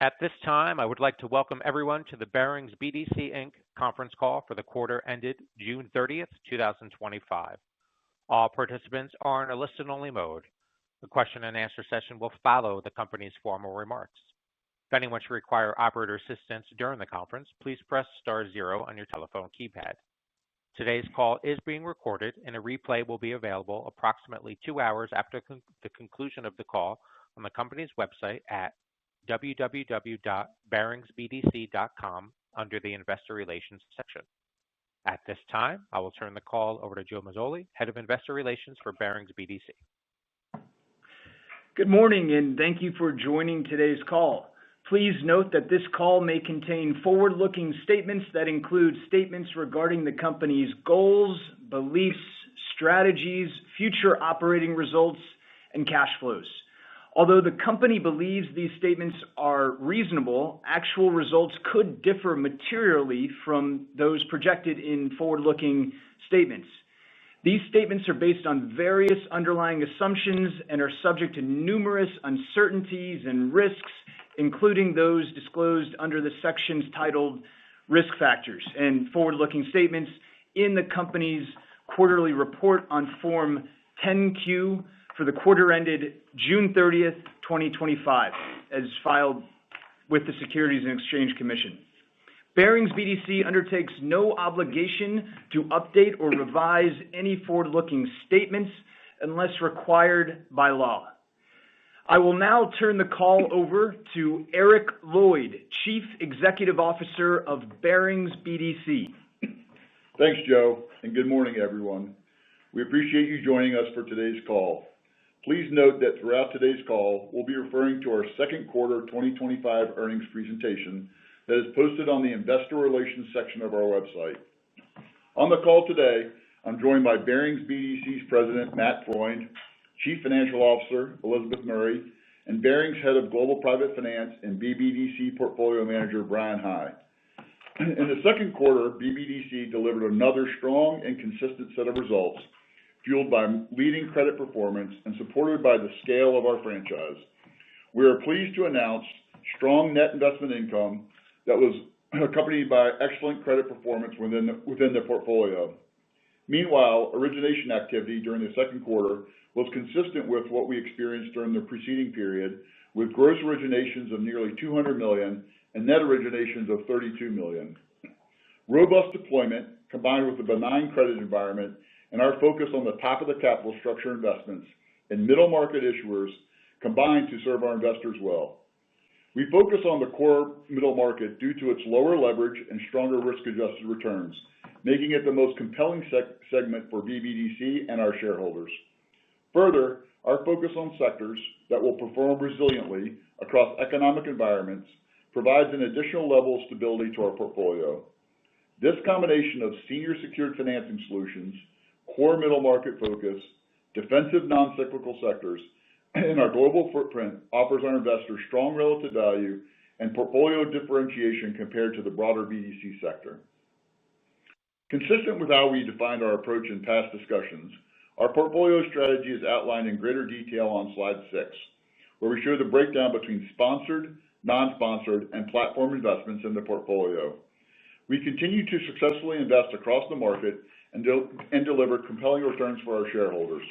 At this time, I would like to welcome everyone to the Barings BDC Inc. conference call for the quarter ended June 30th, 2025. All participants are in a listen-only mode. The question and answer session will follow the company's formal remarks. If anyone should require operator assistance during the conference, please press star zero on your telephone keypad. Today's call is being recorded, and a replay will be available approximately 2 hours after the conclusion of the call on the company's website at www.baringsbdc.com under the Investor Relations section. At this time, I will turn the call over to Joe Mazzoli, Head of Investor Relations for Barings BDC. Good morning, and thank you for joining today's call. Please note that this call may contain forward-looking statements that include statements regarding the company's goals, beliefs, strategies, future operating results, and cash flows. Although the company believes these statements are reasonable, actual results could differ materially from those projected in forward-looking statements. These statements are based on various underlying assumptions and are subject to numerous uncertainties and risks, including those disclosed under the sections titled Risk Factors and Forward-Looking Statements in the company's quarterly report on Form 10-Q for the quarter ended June 30th, 2025, as filed with the Securities and Exchange Commission. Barings BDC undertakes no obligation to update or revise any forward-looking statements unless required by law. I will now turn the call over to Eric Lloyd, Chief Executive Officer of Barings BDC. Thanks, Joe, and good morning, everyone. We appreciate you joining us for today's call. Please note that throughout today's call, we'll be referring to our second quarter 2025 earnings presentation that is posted on the Investor Relations section of our website. On the call today, I'm joined by Barings BDC's President, Matt Freund, Chief Financial Officer, Elizabeth Murray, and Barings Head of Global Private Finance and BBDC Portfolio Manager, Brian High. In the second quarter, BBDC delivered another strong and consistent set of results, fueled by leading credit performance and supported by the scale of our franchise. We are pleased to announce strong net investment income that was accompanied by excellent credit performance within the portfolio. Meanwhile, origination activity during the second quarter was consistent with what we experienced during the preceding period, with gross originations of nearly $200 million and net originations of $32 million. Robust deployment, combined with a benign credit environment and our focus on the top of the capital structure investments and middle market issuers, combined to serve our investors well. We focus on the core middle market due to its lower leverage and stronger risk-adjusted returns, making it the most compelling segment for BBDC and our shareholders. Further, our focus on sectors that will perform resiliently across economic environments provides an additional level of stability to our portfolio. This combination of senior secured financing solutions, core middle market focus, defensive non-cyclical sectors, and our global footprint offers our investors strong relative value and portfolio differentiation compared to the broader BDC sector. Consistent with how we defined our approach in past discussions, our portfolio strategy is outlined in greater detail on slide 6, where we show the breakdown between sponsored, non-sponsored, and platform investments in the portfolio. We continue to successfully invest across the market and deliver compelling returns for our shareholders.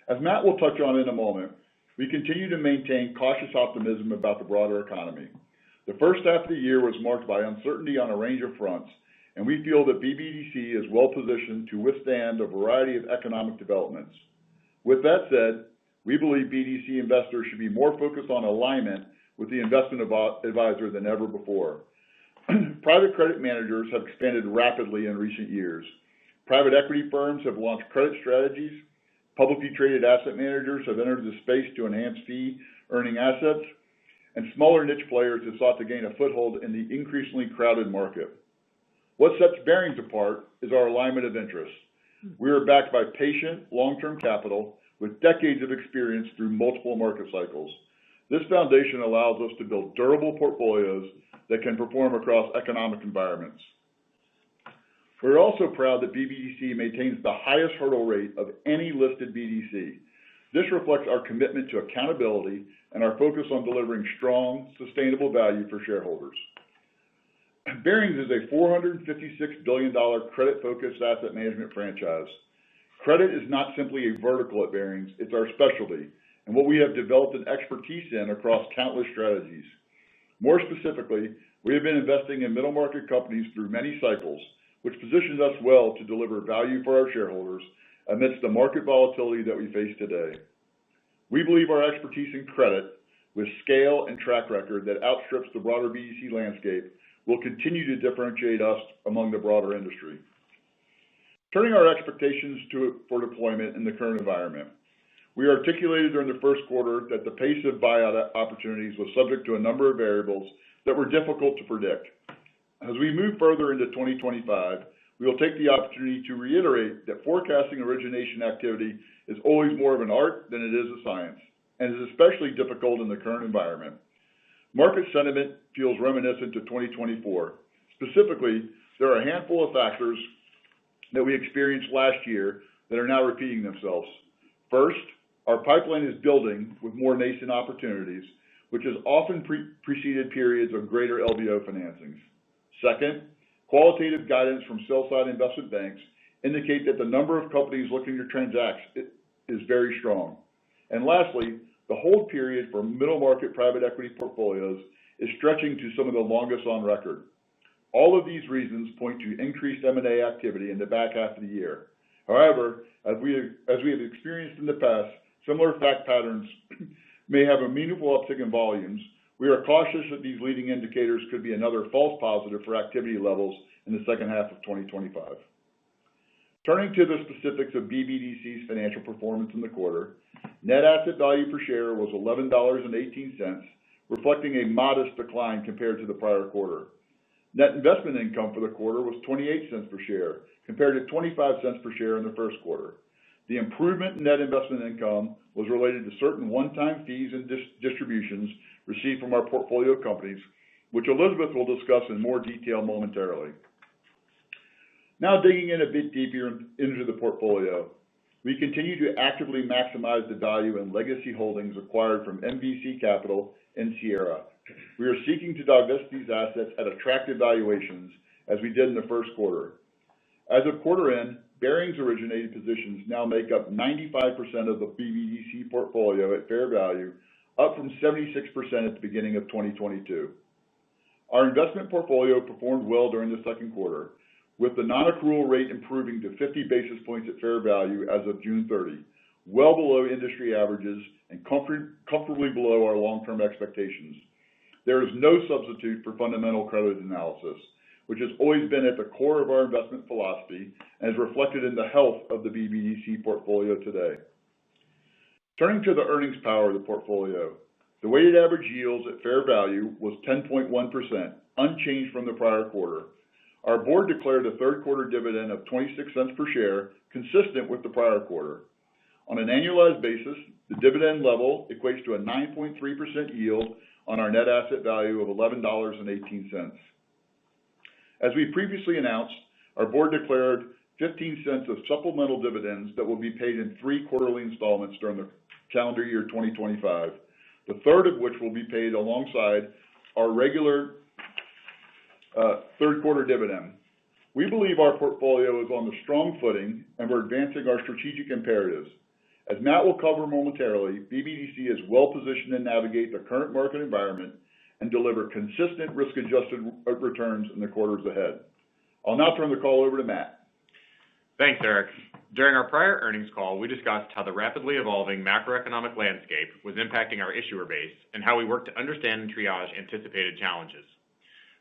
As Matt will touch on in a moment, we continue to maintain cautious optimism about the broader economy. The first half of the year was marked by uncertainty on a range of fronts, and we feel that BBDC is well positioned to withstand a variety of economic developments. With that said, we believe BDC investors should be more focused on alignment with the investment advisor than ever before. Private credit managers have expanded rapidly in recent years. Private equity firms have launched credit strategies. Publicly traded asset managers have entered the space to enhance fee-earning assets, and smaller niche players have sought to gain a foothold in the increasingly crowded market. What sets Barings apart is our alignment of interests. We are backed by patient, long-term capital with decades of experience through multiple market cycles. This foundation allows us to build durable portfolios that can perform across economic environments. We're also proud that BBDC maintains the highest hurdle rate of any listed BDC. This reflects our commitment to accountability, and our focus on delivering strong, sustainable value for shareholders. Barings is a $456 billion credit-focused asset management franchise. Credit is not simply a vertical at Barings, it's our specialty, and what we have developed an expertise in across countless strategies. More specifically, we have been investing in middle market companies through many cycles, which positions us well to deliver value for our shareholders amidst the market volatility that we face today. We believe our expertise in credit, with scale and track record that outstrips the broader BDC landscape, will continue to differentiate us among the broader industry. Turning our expectations for deployment in the current environment, we articulated during the first quarter that the pace of buyout opportunities was subject to a number of variables that were difficult to predict. As we move further into 2025, we will take the opportunity to reiterate that forecasting origination activity is always more of an art than it is a science, and is especially difficult in the current environment. Market sentiment feels reminiscent to 2024. Specifically, there are a handful of factors that we experienced last year that are now repeating themselves. First, our pipeline is building with more nascent opportunities, which has often preceded periods of greater LBO financings. Second, qualitative guidance from sell-side investment banks indicate that the number of companies looking to transact is very strong. And lastly, the hold period for middle market private equity portfolios is stretching to some of the longest on record. All of these reasons point to increased M&A activity in the back half of the year. However, as we have experienced in the past, similar fact patterns may have a meaningful uptick in volumes. We are cautious that these leading indicators could be another false positive for activity levels in the second half of 2025. Turning to the specifics of BBDC's financial performance in the quarter, net asset value per share was $11.18, reflecting a modest decline compared to the prior quarter. Net investment income for the quarter was 28 cents per share, compared to 25 cents per share in the first quarter. The improvement in net investment income was related to certain one-time fees and distributions received from our portfolio companies, which Elizabeth will discuss in more detail momentarily. Now digging in a bit deeper into the portfolio, we continue to actively maximize the value in legacy holdings acquired from MVC Capital and Sierra. We are seeking to divest these assets at attractive valuations, as we did in the first quarter. As of quarter end, Barings originated positions now make up 95% of the BBDC portfolio at fair value, up from 76% at the beginning of 2022. Our investment portfolio performed well during the second quarter, with the non-accrual rate improving to 50 basis points at fair value as of June 30, well below industry averages and comfortably below our long-term expectations. There is no substitute for fundamental credit analysis, which has always been at the core of our investment philosophy and is reflected in the health of the BBDC portfolio today. Turning to the earnings power of the portfolio, the weighted average yields at fair value was 10.1%, unchanged from the prior quarter. Our board declared a third quarter dividend of 26 cents per share, consistent with the prior quarter. On an annualized basis, the dividend level equates to a 9.3% yield on our net asset value of $11.18. As we previously announced, our board declared 15 cents of supplemental dividends that will be paid in 3 quarterly installments during the calendar year 2025, the third of which will be paid alongside our regular third quarter dividend. We believe our portfolio is on the strong footing and we're advancing our strategic imperatives. As Matt will cover momentarily, BBDC is well positioned to navigate the current market environment and deliver consistent risk-adjusted returns in the quarters ahead. I'll now turn the call over to Matt. Thanks, Eric. During our prior earnings call, we discussed how the rapidly evolving macroeconomic landscape was impacting our issuer base and how we worked to understand and triage anticipated challenges.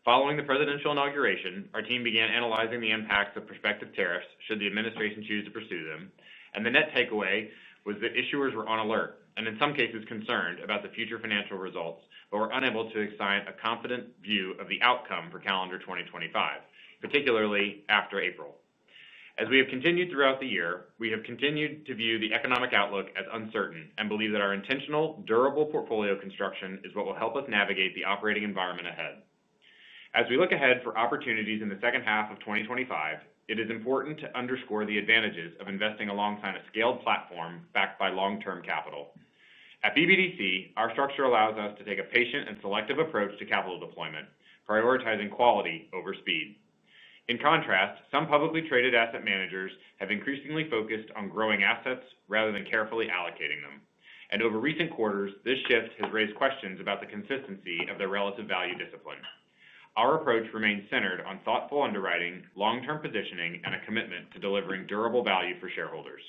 Following the presidential inauguration, our team began analyzing the impacts of prospective tariffs should the administration choose to pursue them, and the net takeaway was that issuers were on alert and in some cases concerned about the future financial results, but were unable to assign a confident view of the outcome for calendar 2025, particularly after April. As we have continued throughout the year, we have continued to view the economic outlook as uncertain and believe that our intentional, durable portfolio construction is what will help us navigate the operating environment ahead. As we look ahead for opportunities in the second half of 2025, it is important to underscore the advantages of investing alongside a scaled platform backed by long-term capital. At BBDC, our structure allows us to take a patient and selective approach to capital deployment, prioritizing quality over speed. In contrast, some publicly traded asset managers have increasingly focused on growing assets rather than carefully allocating them. And over recent quarters, this shift has raised questions about the consistency of their relative value discipline. Our approach remains centered on thoughtful underwriting, long-term positioning, and a commitment to delivering durable value for shareholders.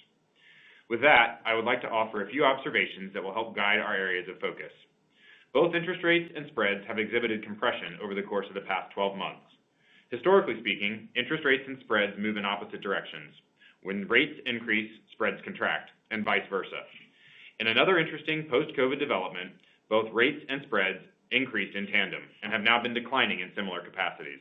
With that, I would like to offer a few observations that will help guide our areas of focus. Both interest rates and spreads have exhibited compression over the course of the past 12 months. Historically speaking, interest rates and spreads move in opposite directions. When rates increase, spreads contract, and vice versa. In another interesting post-COVID development, both rates and spreads increased in tandem and have now been declining in similar capacities.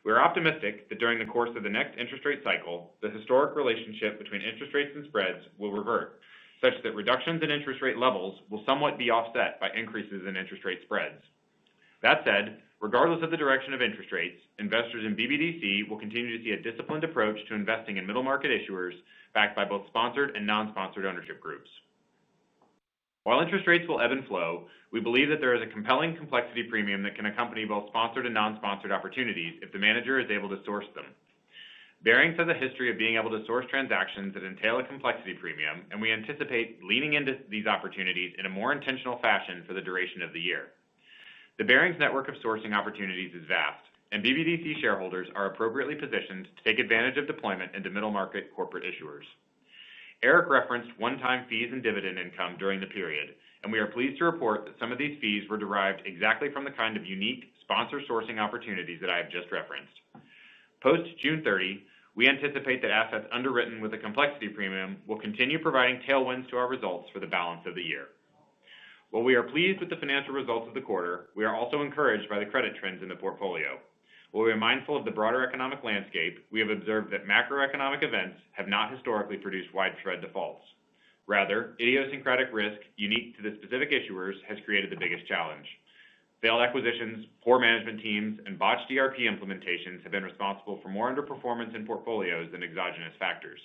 We are optimistic that during the course of the next interest rate cycle, the historic relationship between interest rates and spreads will revert, such that reductions in interest rate levels will somewhat be offset by increases in interest rate spreads. That said, regardless of the direction of interest rates, investors in BBDC will continue to see a disciplined approach to investing in middle market issuers backed by both sponsored and non-sponsored ownership groups. While interest rates will ebb and flow, we believe that there is a compelling complexity premium that can accompany both sponsored and non-sponsored opportunities if the manager is able to source them. Barings has a history of being able to source transactions that entail a complexity premium, and we anticipate leaning into these opportunities in a more intentional fashion for the duration of the year. The Barings network of sourcing opportunities is vast, and BBDC shareholders are appropriately positioned to take advantage of deployment into middle market corporate issuers. Eric referenced one-time fees and dividend income during the period, and we are pleased to report that some of these fees were derived exactly from the kind of unique sponsor sourcing opportunities that I have just referenced. Post June 30, we anticipate that assets underwritten with a complexity premium will continue providing tailwinds to our results for the balance of the year. While we are pleased with the financial results of the quarter, we are also encouraged by the credit trends in the portfolio. While we are mindful of the broader economic landscape, we have observed that macroeconomic events have not historically produced widespread defaults. Rather, idiosyncratic risk unique to the specific issuers has created the biggest challenge. Failed acquisitions, poor management teams, and botched ERP implementations have been responsible for more underperformance in portfolios than exogenous factors.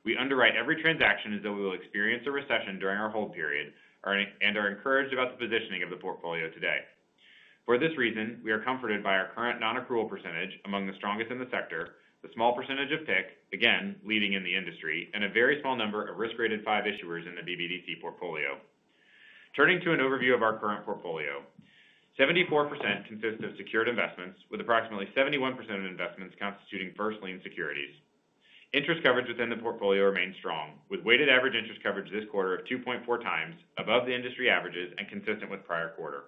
We underwrite every transaction as though we will experience a recession during our hold period and are encouraged about the positioning of the portfolio today. For this reason, we are comforted by our current non-accrual percentage among the strongest in the sector, the small percentage of PIK, again, leading in the industry, and a very small number of risk-rated 5 issuers in the BBDC portfolio. Turning to an overview of our current portfolio, 74% consists of secured investments, with approximately 71% of investments constituting first lien securities. Interest coverage within the portfolio remains strong, with weighted average interest coverage this quarter of 2.4 times, above the industry averages and consistent with prior quarter.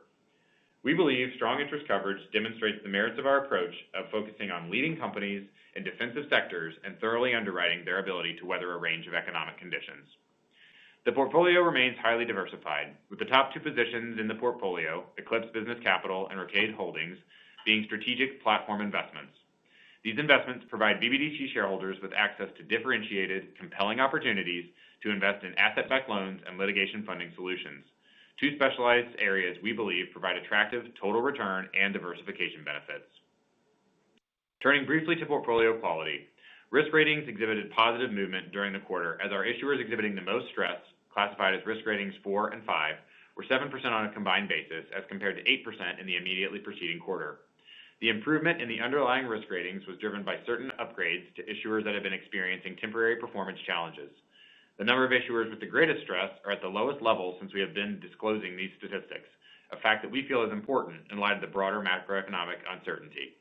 We believe strong interest coverage demonstrates the merits of our approach of focusing on leading companies in defensive sectors and thoroughly underwriting their ability to weather a range of economic conditions. The portfolio remains highly diversified, with the top 2 positions in the portfolio, Eclipse Business Capital and Rocade Holdings, being strategic platform investments. These investments provide BBDC shareholders with access to differentiated, compelling opportunities to invest in asset-backed loans and litigation funding solutions, 2 specialized areas we believe provide attractive total return and diversification benefits. Turning briefly to portfolio quality, risk ratings exhibited positive movement during the quarter as our issuers exhibiting the most stress, classified as risk ratings 4 and 5, were 7% on a combined basis as compared to 8% in the immediately preceding quarter. The improvement in the underlying risk ratings was driven by certain upgrades to issuers that have been experiencing temporary performance challenges. The number of issuers with the greatest stress are at the lowest level since we have been disclosing these statistics, a fact that we feel is important in light of the broader macroeconomic uncertainty.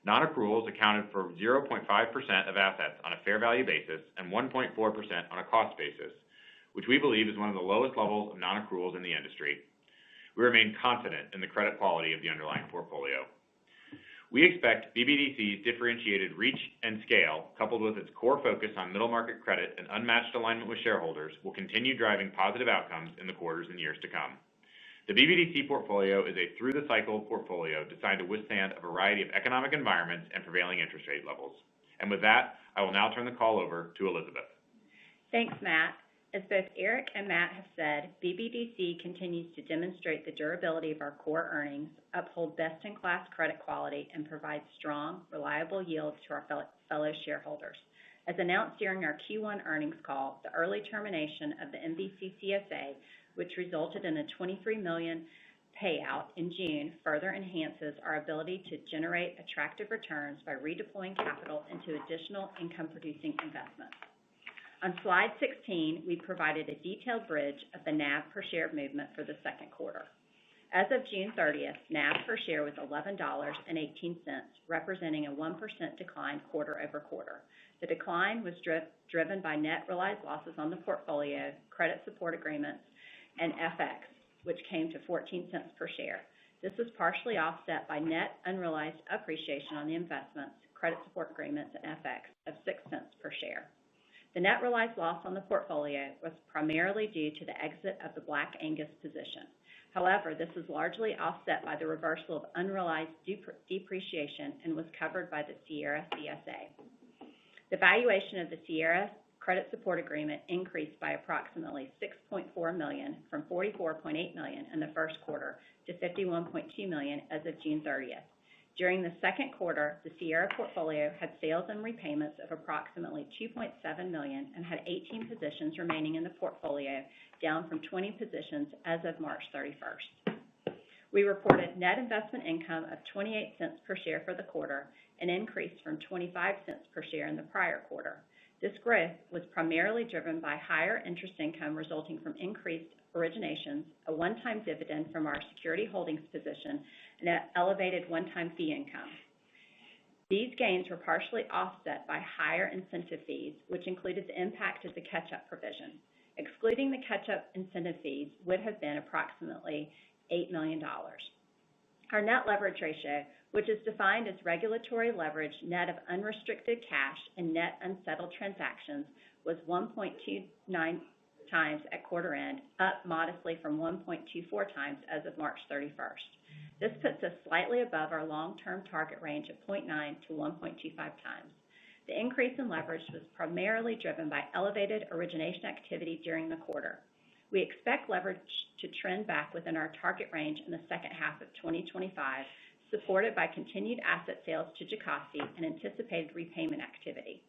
Non-accruals accounted for 0.5% of assets on a fair value basis and 1.4% on a cost basis, which we believe is one of the lowest levels of non-accruals in the industry. We remain confident in the credit quality of the underlying portfolio. We expect BBDC's differentiated reach and scale, coupled with its core focus on middle market credit and unmatched alignment with shareholders, will continue driving positive outcomes in the quarters and years to come. The BBDC portfolio is a through-the-cycle portfolio designed to withstand a variety of economic environments and prevailing interest rate levels. And with that, I will now turn the call over to Elizabeth. Thanks, Matt. As both Eric and Matt have said, BBDC continues to demonstrate the durability of our core earnings, uphold best-in-class credit quality, and provide strong, reliable yields to our fellow shareholders. As announced during our Q1 earnings call, the early termination of the MVC CSA which resulted in a $23 million payout in June, further enhances our ability to generate attractive returns by redeploying capital into additional income-producing investments. On slide 16, we provided a detailed bridge of the NAV per share movement for the second quarter. As of June 30th, NAV per share was $11.18, representing a 1% decline quarter over quarter. The decline was driven by net realized losses on the portfolio, credit support agreements, and FX, which came to 14 cents per share. This was partially offset by net unrealized appreciation on the investments, credit support agreements, and FX of 6 cents per share. The net realized loss on the portfolio was primarily due to the exit of the Black Angus position. However, this was largely offset by the reversal of unrealized depreciation and was covered by the Sierra CSA. The valuation of the Sierra credit support agreement increased by approximately $6.4 million from $44.8 million in the first quarter to $51.2 million as of June 30th. During the second quarter, the Sierra portfolio had sales and repayments of approximately $2.7 million and had 18 positions remaining in the portfolio, down from 20 positions as of March 31st. We reported net investment income of 28 cents per share for the quarter, an increase from 25 cents per share in the prior quarter. This growth was primarily driven by higher interest income resulting from increased originations, a one-time dividend from our security holdings position, and an elevated one-time fee income. These gains were partially offset by higher incentive fees, which included the impact of the catch-up provision. Excluding the catch-up incentive fees would have been approximately $8 million. Our net leverage ratio, which is defined as regulatory leverage net of unrestricted cash and net unsettled transactions, was 1.29 times at quarter end, up modestly from 1.24 times as of March 31st. This puts us slightly above our long-term target range of 0.9 to 1.25 times. The increase in leverage was primarily driven by elevated origination activity during the quarter. We expect leverage to trend back within our target range in the second half of 2025, supported by continued asset sales to Jocassee and anticipated repayment activity.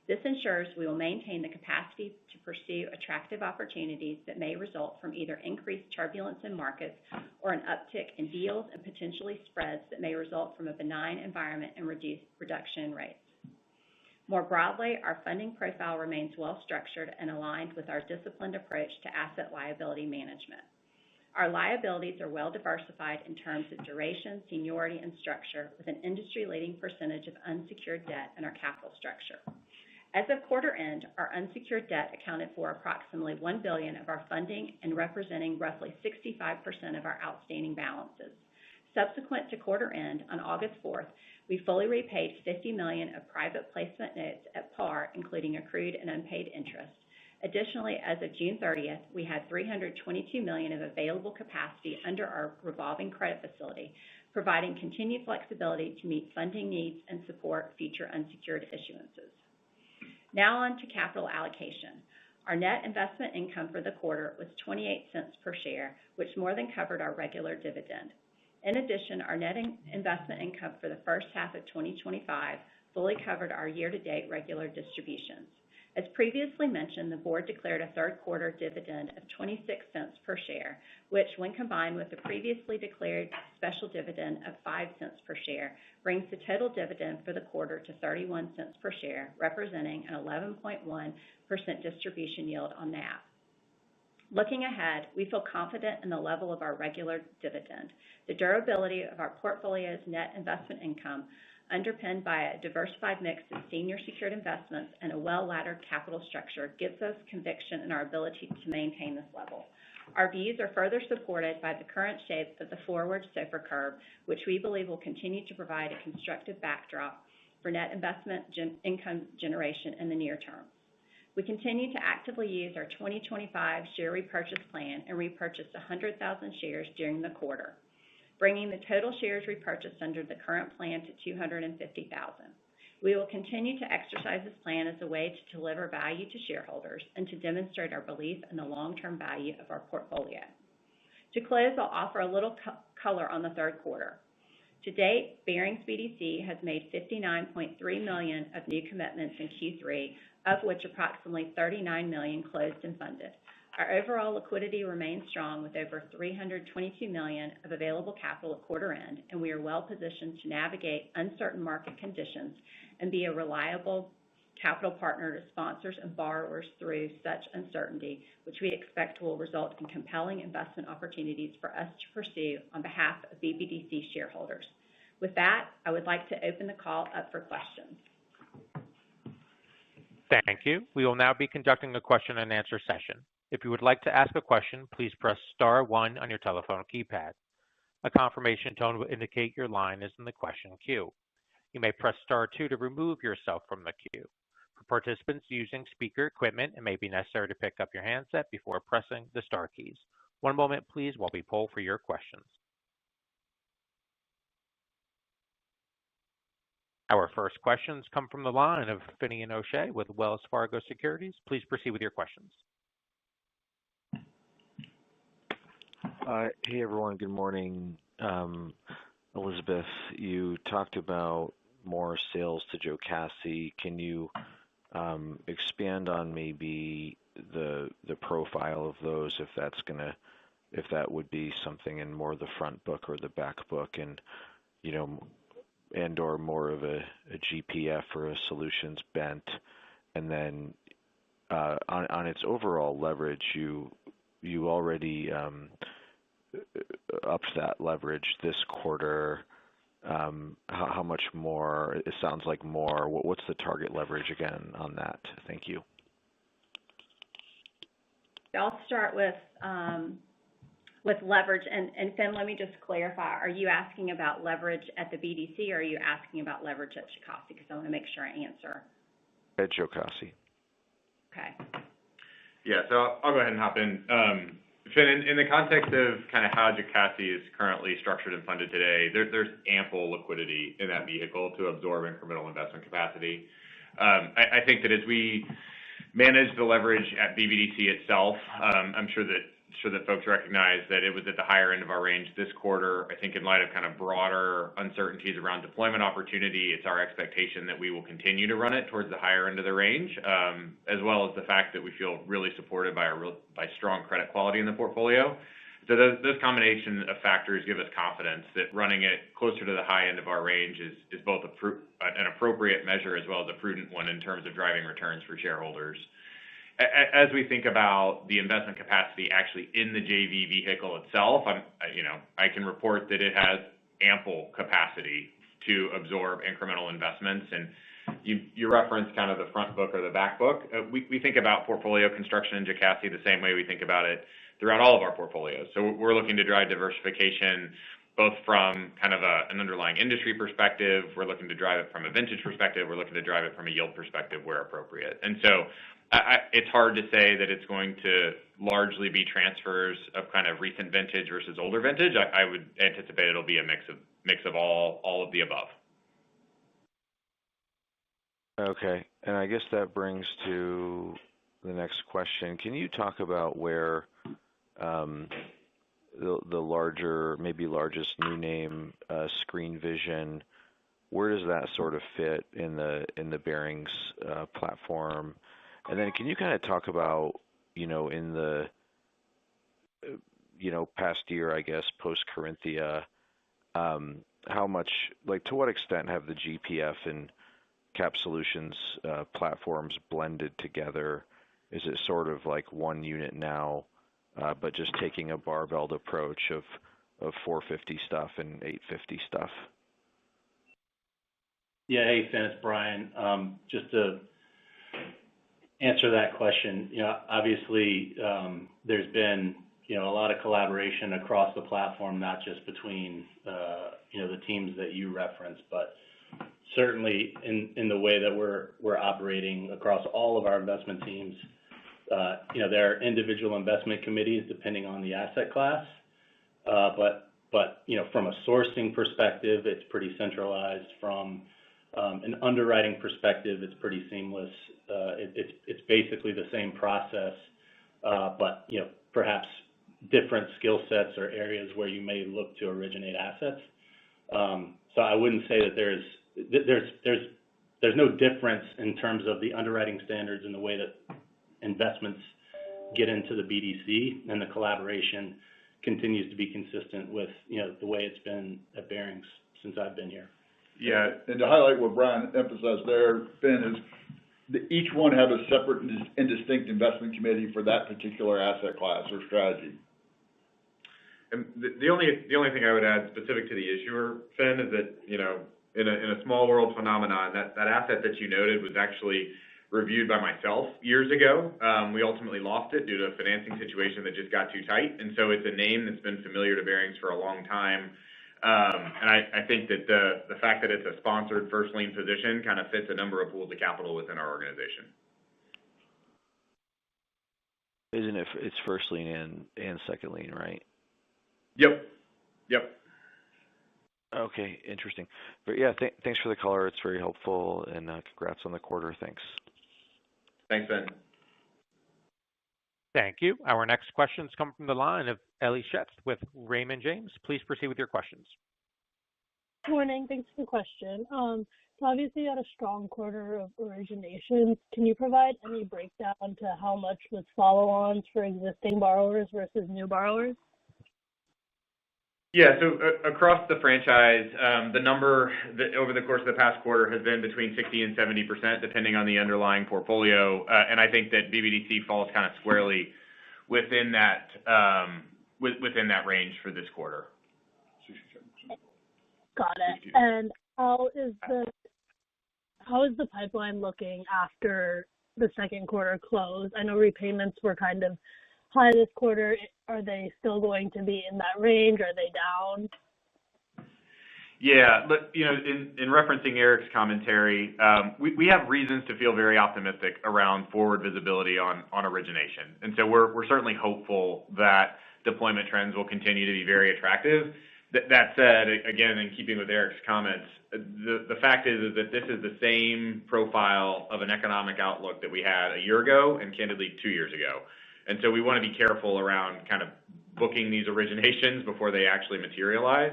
This ensures we will maintain the capacity to pursue attractive opportunities that may result from either increased turbulence in markets or an uptick in deals and potentially spreads that may result from a benign environment and reduction in rates. More broadly, our funding profile remains well structured and aligned with our disciplined approach to asset liability management. Our liabilities are well diversified in terms of duration, seniority, and structure, with an industry-leading percentage of unsecured debt in our capital structure. As of quarter end, our unsecured debt accounted for approximately $1 billion of our funding and representing roughly 65% of our outstanding balances. Subsequent to quarter end, on August 4th, we fully repaid $50 million of private placement notes at par, including accrued and unpaid interest. Additionally, as of June 30th, we had $322 million of available capacity under our revolving credit facility, providing continued flexibility to meet funding needs and support future unsecured issuances. Now on to capital allocation. Our net investment income for the quarter was 28 cents per share, which more than covered our regular dividend. In addition, our net investment income for the first half of 2025 fully covered our year-to-date regular distributions. As previously mentioned, the board declared a third quarter dividend of 26 cents per share, which, when combined with the previously declared special dividend of 5 cents per share, brings the total dividend for the quarter to 31 cents per share, representing an 11.1% distribution yield on NAV. Looking ahead, we feel confident in the level of our regular dividend. The durability of our portfolio's net investment income, underpinned by a diversified mix of senior secured investments and a well-laddered capital structure, gives us conviction in our ability to maintain this level. Our views are further supported by the current shape of the forward SOFR curve, which we believe will continue to provide a constructive backdrop for net investment income generation in the near term. We continue to actively use our 2025 share repurchase plan and repurchased 100,000 shares during the quarter, bringing the total shares repurchased under the current plan to 250,000. We will continue to exercise this plan as a way to deliver value to shareholders and to demonstrate our belief in the long-term value of our portfolio. To close, I'll offer a little color on the third quarter. To date, Barings BDC has made $59.3 million of new commitments in Q3, of which approximately $39 million closed and funded. Our overall liquidity remains strong with over $322 million of available capital at quarter end, and we are well positioned to navigate uncertain market conditions and be a reliable capital partner to sponsors and borrowers through such uncertainty, which we expect will result in compelling investment opportunities for us to pursue on behalf of BBDC shareholders. With that, I would like to open the call up for questions. Thank you. We will now be conducting a question and answer session. If you would like to ask a question, please press star one on your telephone keypad. A confirmation tone will indicate your line is in the question queue. You may press star two to remove yourself from the queue. For participants using speaker equipment, it may be necessary to pick up your handset before pressing the star keys. One moment, please, while we poll for your questions. Our first questions come from the line of Finian O'Shea with Wells Fargo Securities. Please proceed with your questions. Hey everyone, good morning. Elizabeth, you talked about more sales to Jocassee. Can you expand on maybe the profile of those, if that would be something in more the front book or the back book, and or more of a GPF or a solutions bent, and then on its overall leverage, you already upped that leverage this quarter. How much more? It sounds like more. What's the target leverage again on that? Thank you. I'll start with leverage. And Finn, let me just clarify. Are you asking about leverage at the BDC, or are you asking about leverage at Jocassee? Because I want to make sure I answer. At Jocassee. Okay. Yeah, so I'll go ahead and hop in. Finn, in the context of kind of how Jocassee is currently structured and funded today, there's ample liquidity in that vehicle to absorb incremental investment capacity. I think that as we manage the leverage at BBDC itself, I'm sure that folks recognize that it was at the higher end of our range this quarter. I think in light of kind of broader uncertainties around deployment opportunity, it's our expectation that we will continue to run it towards the higher end of the range, as well as the fact that we feel really supported by strong credit quality in the portfolio. So those combination of factors give us confidence that running it closer to the high end of our range is both an appropriate measure as well as a prudent one in terms of driving returns for shareholders. As we think about the investment capacity actually in the JV vehicle itself, I can report that it has ample capacity to absorb incremental investments. And you referenced kind of the front book or the back book. We think about portfolio construction in Jocassee the same way we think about it throughout all of our portfolios. So we're looking to drive diversification both from kind of an underlying industry perspective. We're looking to drive it from a vintage perspective. We're looking to drive it from a yield perspective where appropriate. And so it's hard to say that it's going to largely be transfers of kind of recent vintage versus older vintage. I would anticipate it'll be a mix of all of the above. Okay, and I guess that brings to the next question. Can you talk about where the largest new name, Screen Vision, where does that sort of fit in the Barings platform? And then can you kind of talk about, in the, past year, I guess, post-Corinthia, how much, to what extent have the GPF and Cap Solutions platforms blended together? Is it sort of like one unit now, but just taking a barbelled approach of 450 stuff and 850 stuff? Yeah, hey, Finn, it's Brian. Just to answer that question, obviously there's been, a lot of collaboration across the platform, not just between, the teams that you referenced, but certainly in the way that we're operating across all of our investment teams. There are individual investment committees depending on the asset class, but from a sourcing perspective, it's pretty centralized. From an underwriting perspective, it's pretty seamless. It's basically the same process, but perhaps different skill sets or areas where you may look to originate assets. So I wouldn't say that there's no difference in terms of the underwriting standards and the way that investments get into the BDC, and the collaboration continues to be consistent with, the way it's been at Barings since I've been here. Yeah, and to highlight what Brian emphasized there, Finn, is that each one have a separate and distinct investment committee for that particular asset class or strategy. And the only thing I would add specific to the issuer, Finn, is that, in a small world phenomenon, that asset that you noted was actually reviewed by myself years ago. We ultimately lost it due to a financing situation that just got too tight. And so it's a name that's been familiar to Barings for a long time. And I think that the fact that it's a sponsored first lien position kind of fits a number of pools of capital within our organization. Isn't it? It's first lien and second lien, right? Yep. Okay, interesting. But yeah, thanks for the color. It's very helpful, and congrats on the quarter. Thanks. Thanks, Ben. Thank you. Our next questions come from the line of Ellie Schetz with Raymond James. Please proceed with your questions. Good morning. Thanks for the question. So obviously you had a strong quarter of originations. Can you provide any breakdown to how much was follow-ons for existing borrowers versus new borrowers? Yeah, so across the franchise, the number that over the course of the past quarter has been between 60 and 70%, depending on the underlying portfolio. And I think that BBDC falls kind of squarely within that within that range for this quarter. Got it. And how is the pipeline looking after the second quarter close? I know repayments were kind of high this quarter. Are they still going to be in that range? Are they down? Yeah, but in referencing Eric's commentary, we have reasons to feel very optimistic around forward visibility on origination, and so we're certainly hopeful that deployment trends will continue to be very attractive. That said, again, in keeping with Eric's comments, the fact is that this is the same profile of an economic outlook that we had a year ago and candidly 2 years ago. And so we want to be careful around kind of booking these originations before they actually materialize.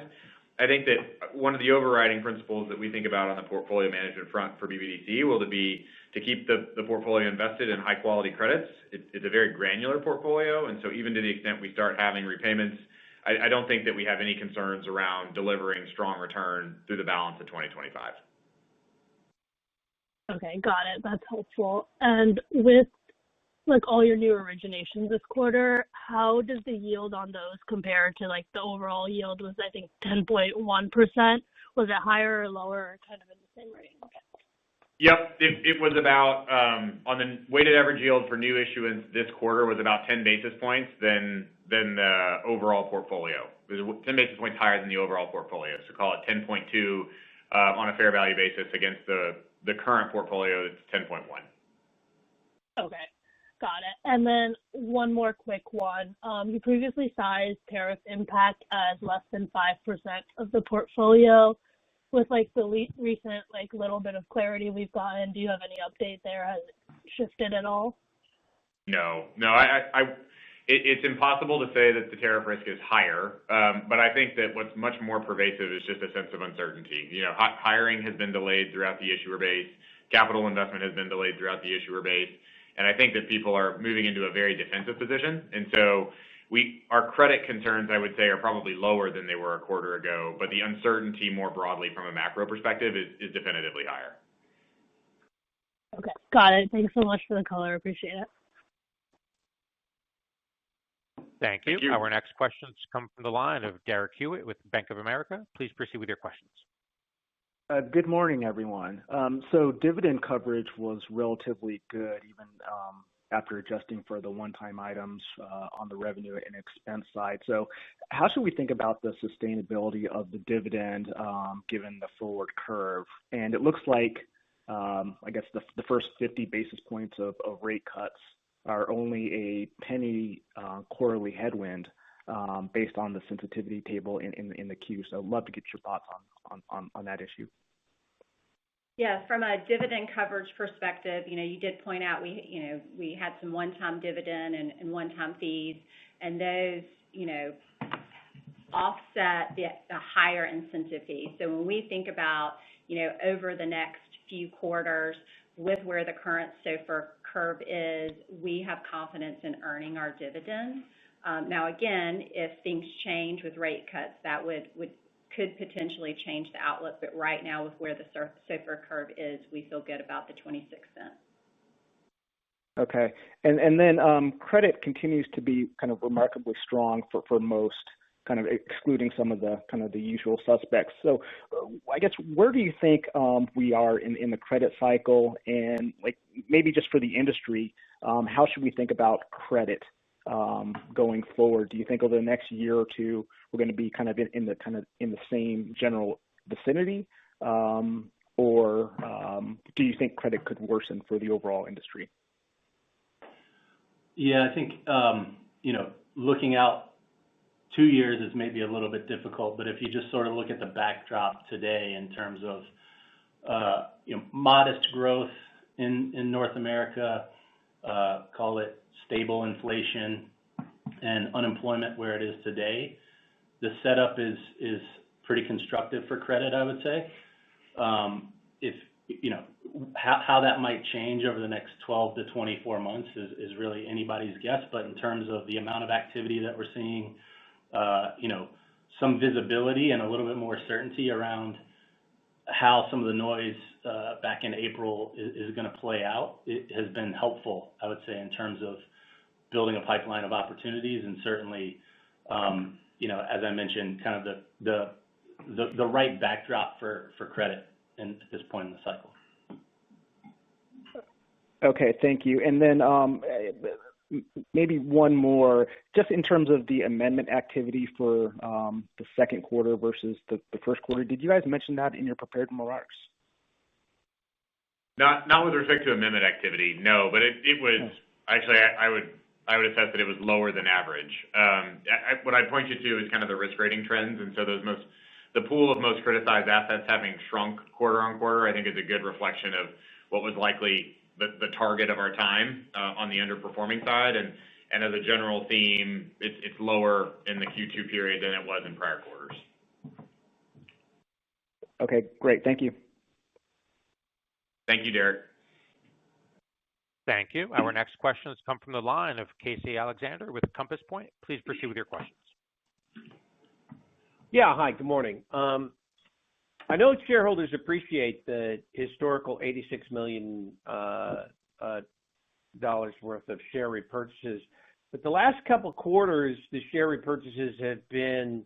I think that one of the overriding principles that we think about on the portfolio management front for BBDC will be to keep the portfolio invested in high quality credits. It's a very granular portfolio, and so even to the extent we start having repayments, I don't think that we have any concerns around delivering strong return through the balance of 2025. Okay, got it. That's helpful. And with all your new originations this quarter, how does the yield on those compare to the overall yield was, I think, 10.1%? Was it higher or lower or kind of in the same range? Yep, it was about, on the weighted average yield for new issuance this quarter was about 10 basis points than the overall portfolio. It was 10 basis points higher than the overall portfolio. So call it 10.2 on a fair value basis against the current portfolio, it's 10.1. Okay. Got it. And then one more quick one. You previously sized tariff impact as less than 5% of the portfolio. With the recent little bit of clarity we've gotten, do you have any update there? Has it shifted at all? No. It's impossible to say that the tariff risk is higher, but I think that what's much more pervasive is just a sense of uncertainty. Hiring has been delayed throughout the issuer base. Capital investment has been delayed throughout the issuer base. And I think that people are moving into a very defensive position. And so our credit concerns, I would say, are probably lower than they were a quarter ago, but the uncertainty more broadly from a macro perspective is definitively higher. Okay, got it. Thanks so much for the color. Appreciate it. Thank you. Our next questions come from the line of Derek Hewitt with Bank of America. Please proceed with your questions. Good morning, everyone. So dividend coverage was relatively good, even after adjusting for the one-time items on the revenue and expense side. So how should we think about the sustainability of the dividend given the forward curve? And it looks like, I guess, the first 50 basis points of rate cuts are only a penny quarterly headwind based on the sensitivity table in the Q. So I'd love to get your thoughts on that issue. Yeah, from a dividend coverage perspective, you did point out we had some one-time dividend and one-time fees, and those, offset the higher incentive fees. So when we think about, over the next few quarters with where the current SOFR curve is, we have confidence in earning our dividend. Now, again, if things change with rate cuts, that could potentially change the outlook. But right now, with where the SOFR curve is, we feel good about the 26 cents. Okay. And then credit continues to be kind of remarkably strong for most, kind of excluding some of the kind of the usual suspects. So I guess where do you think we are in the credit cycle, and like maybe just for the industry, how should we think about credit going forward? Do you think over the next year or two we're going to be kind of in the same general vicinity, or do you think credit could worsen for the overall industry? Yeah, I think looking out 2 years is maybe a little bit difficult, but if you just sort of look at the backdrop today in terms of modest growth in North America, call it stable inflation and unemployment where it is today, the setup is pretty constructive for credit, I would say. If how that might change over the next 12 to 24 months is really anybody's guess. But in terms of the amount of activity that we're seeing, some visibility and a little bit more certainty around how some of the noise back in April is going to play out, it has been helpful, I would say, in terms of building a pipeline of opportunities, and certainly, as I mentioned, kind of the right backdrop for credit at this point in the cycle. Okay, thank you. And then maybe one more, just in terms of the amendment activity for the second quarter versus the first quarter. Did you guys mention that in your prepared remarks? Not with respect to amendment activity, no. But it was actually, I would assess that it was lower than average. What I'd point you to is kind of the risk rating trends, and so the pool of most criticized assets having shrunk quarter on quarter, I think is a good reflection of what was likely the target of our time on the underperforming side. And as a general theme, it's lower in the Q2 period than it was in prior quarters. Okay, great. Thank you. Thank you, Derek. Thank you. Our next questions come from the line of Casey Alexander with Compass Point. Please proceed with your questions. Yeah, hi, good morning. I know shareholders appreciate the historical $86 million worth of share repurchases, but the last couple of quarters, the share repurchases have been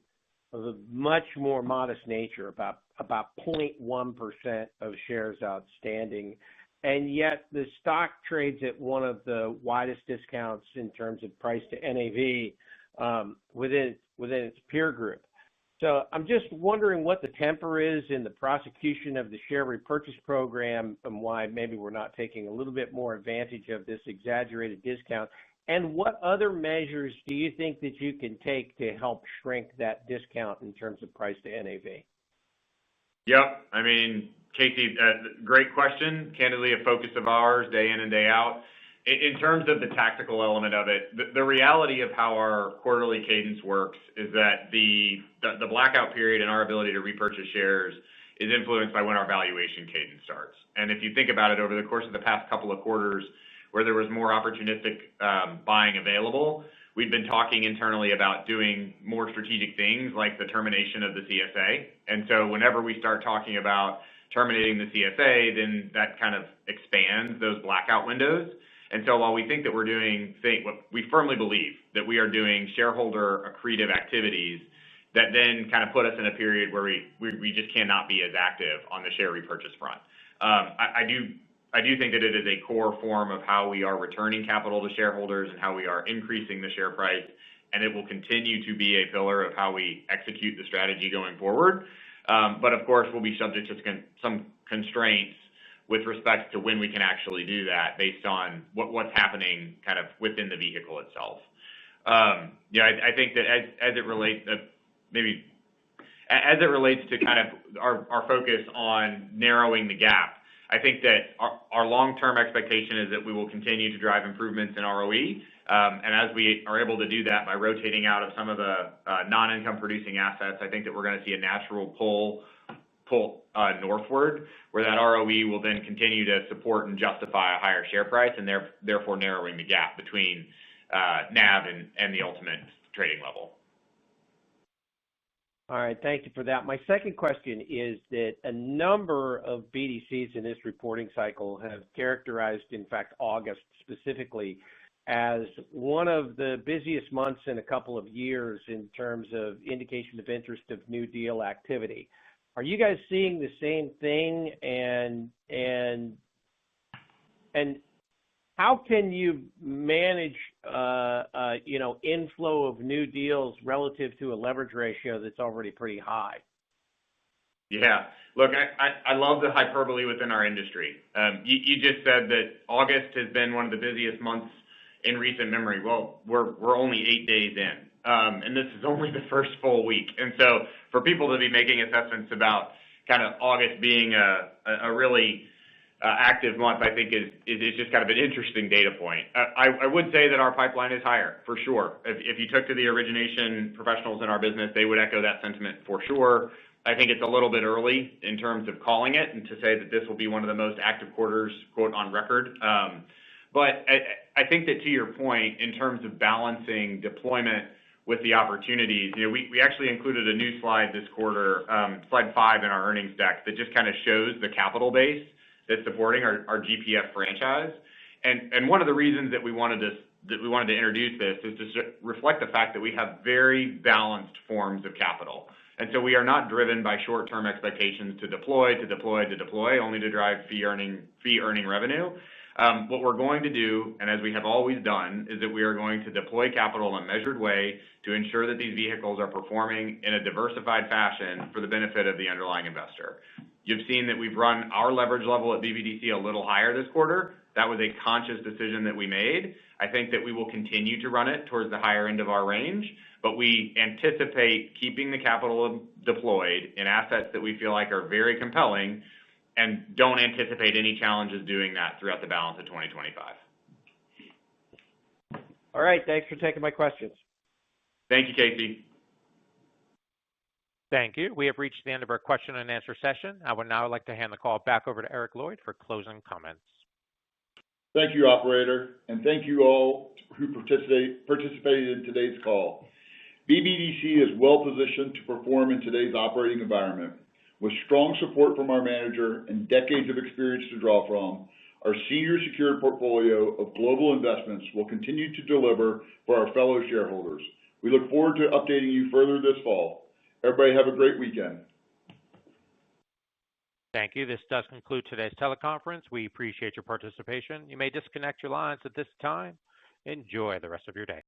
of a much more modest nature, about 0.1% of shares outstanding, and yet the stock trades at one of the widest discounts in terms of price to NAV within its peer group. So I'm just wondering what the temper is in the prosecution of the share repurchase program, and why maybe we're not taking a little bit more advantage of this exaggerated discount. And what other measures do you think that you can take to help shrink that discount in terms of price to NAV? Yep. I mean, Casey, great question. Candidly, a focus of ours day in and day out. In terms of the tactical element of it, the reality of how our quarterly cadence works is that the blackout period and our ability to repurchase shares is influenced by when our valuation cadence starts. And if you think about it, over the course of the past couple of quarters where there was more opportunistic buying available, we've been talking internally about doing more strategic things like the termination of the CSA. And so whenever we start talking about terminating the CSA, then that kind of expands those blackout windows. And so while we think that we firmly believe that we are doing shareholder accretive activities that then kind of put us in a period where we just cannot be as active on the share repurchase front. I do think that it is a core form of how we are returning capital to shareholders and how we are increasing the share price, and it will continue to be a pillar of how we execute the strategy going forward. But of course, we'll be subject to some constraints with respect to when we can actually do that based on what's happening kind of within the vehicle itself. I think that as it relates to kind of our focus on narrowing the gap, I think that our long-term expectation is that we will continue to drive improvements in ROE. And as we are able to do that by rotating out of some of the non-income producing assets, I think that we're going to see a natural pull northward, where that ROE will then continue to support and justify a higher share price, and therefore narrowing the gap between NAV and the ultimate trading level. All right, thank you for that. My second question is that a number of BDCs in this reporting cycle have characterized, in fact, August specifically, as one of the busiest months in a couple of years in terms of indication of interest of new deal activity. Are you guys seeing the same thing? And how can you manage, inflow of new deals relative to a leverage ratio that's already pretty high? Yeah, look, I love the hyperbole within our industry. You just said that August has been one of the busiest months in recent memory. Well, we're only 8 days in, and this is only the first full week. And so for people to be making assessments about kind of August being a really active month, I think is just kind of an interesting data point. I would say that our pipeline is higher, for sure. If you took to the origination professionals in our business, they would echo that sentiment for sure. I think it's a little bit early in terms of calling it and to say that this will be one of the most active quarters, quote, on record. But I think that to your point, in terms of balancing deployment with the opportunities, we actually included a new slide this quarter, slide 5 in our earnings deck, that just kind of shows the capital base that's supporting our GPF franchise. And one of the reasons that we wanted to introduce this is to reflect the fact that we have very balanced forms of capital. And so we are not driven by short-term expectations to deploy, only to drive fee earning revenue. What we're going to do, and as we have always done, is that we are going to deploy capital in a measured way to ensure that these vehicles are performing in a diversified fashion for the benefit of the underlying investor. You've seen that we've run our leverage level at BBDC a little higher this quarter. That was a conscious decision that we made. I think that we will continue to run it towards the higher end of our range, but we anticipate keeping the capital deployed in assets that we feel like are very compelling, and don't anticipate any challenges doing that throughout the balance of 2025. All right, thanks for taking my questions. Thank you, Casey. Thank you. We have reached the end of our question and answer session. I would now like to hand the call back over to Eric Lloyd for closing comments. Thank you, operator, and thank you all who participated in today's call. BBDC is well positioned to perform in today's operating environment. With strong support from our manager and decades of experience to draw from, our senior secured portfolio of global investments will continue to deliver for our fellow shareholders. We look forward to updating you further this fall. Everybody have a great weekend. Thank you. This does conclude today's teleconference. We appreciate your participation. You may disconnect your lines at this time. Enjoy the rest of your day.